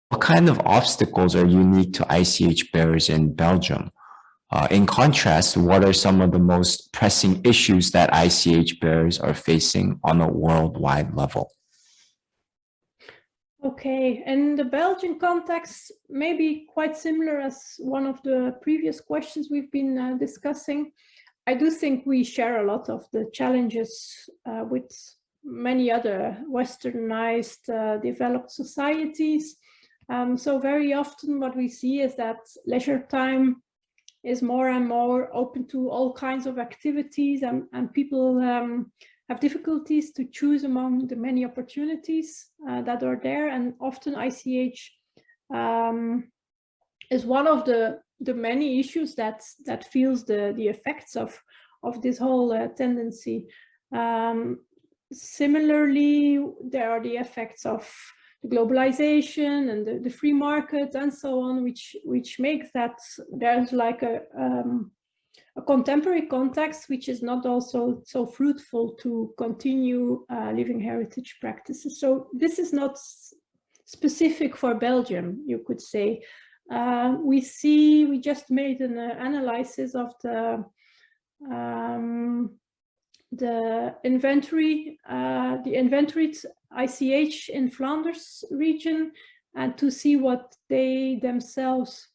What kind of obstacles are unique to ICH bearers in Belgium? In contrast, what are some of the most pressing issues that ICH bearers are facing on a worldwide level? Okay, in the Belgian context, maybe quite similar as one of the previous questions we've been discussing. I do think we share a lot of the challenges with many other westernized developed societies. So very often what we see is that leisure time is more and more open to all kinds of activities, and people have difficulties to choose among the many opportunities that are there. And often ICH is one of the many issues that feels the effects of this whole tendency. Similarly, there are the effects of the globalization and the free market and so on, which makes that there's like a contemporary context which is not also so fruitful to continue living heritage practices. So this is not specific for Belgium, you could say. We just made an analysis of the inventory, ICH in Flanders region, and to see what they themselves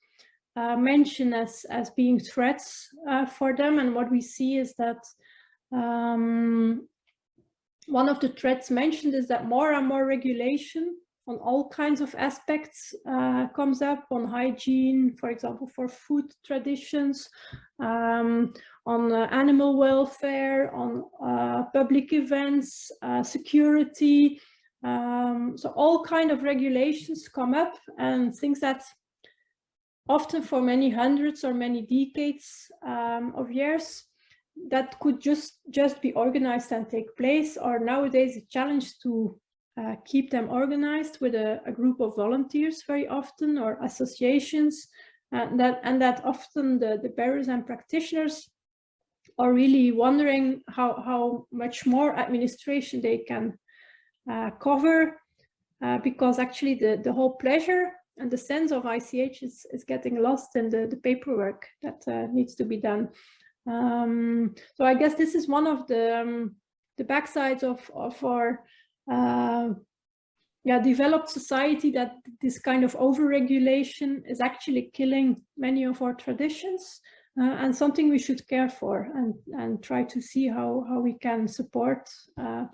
mention as being threats for them. And what we see is that one of the threats mentioned is that more and more regulation on all kinds of aspects comes up, on hygiene, for example, for food traditions, on animal welfare, on public events, security. So all kinds of regulations come up, and things that often for many hundreds or many decades of years that could just be organized and take place, or nowadays a challenge to keep them organized with a group of volunteers very often, or associations, and that often the bearers and practitioners are really wondering how much more administration they can cover, because actually the whole pleasure and the sense of ICH is getting lost in the paperwork that needs to be done. So I guess this is one of the backsides of our developed society, that this kind of over-regulation is actually killing many of our traditions, and something we should care for and try to see how we can support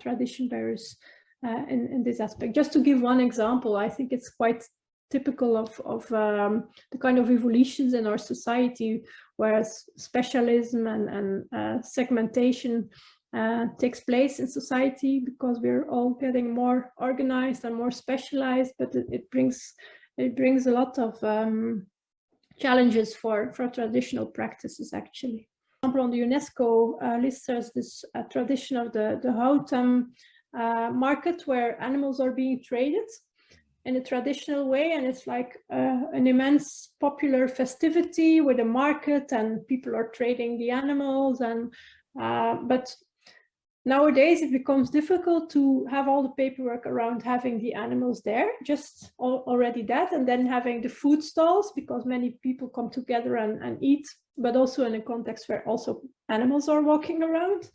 tradition bearers in this aspect. Just to give one example, I think it's quite typical of the kind of evolutions in our society, whereas specialism and segmentation takes place in society, because we're all getting more organized and more specialized, but it brings a lot of challenges for traditional practices, actually. For example, on the UNESCO list, there's this tradition of the Houten market, where animals are being traded in a traditional way, and it's like an immense popular festivity with a market, and people are trading the animals, and but nowadays it becomes difficult to have all the paperwork around having the animals there, just already that, and then having the food stalls, because many people come together and eat, but also in a context where also animals are walking around.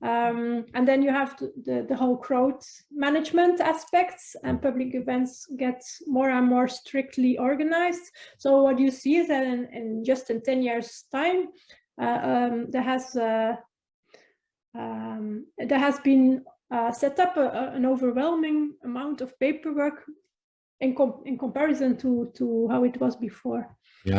And then you have the whole crowd management aspects, and public events get more and more strictly organized. So what you see is that in 10 years time, there has been set up an overwhelming amount of paperwork in comparison to how it was before. Yeah.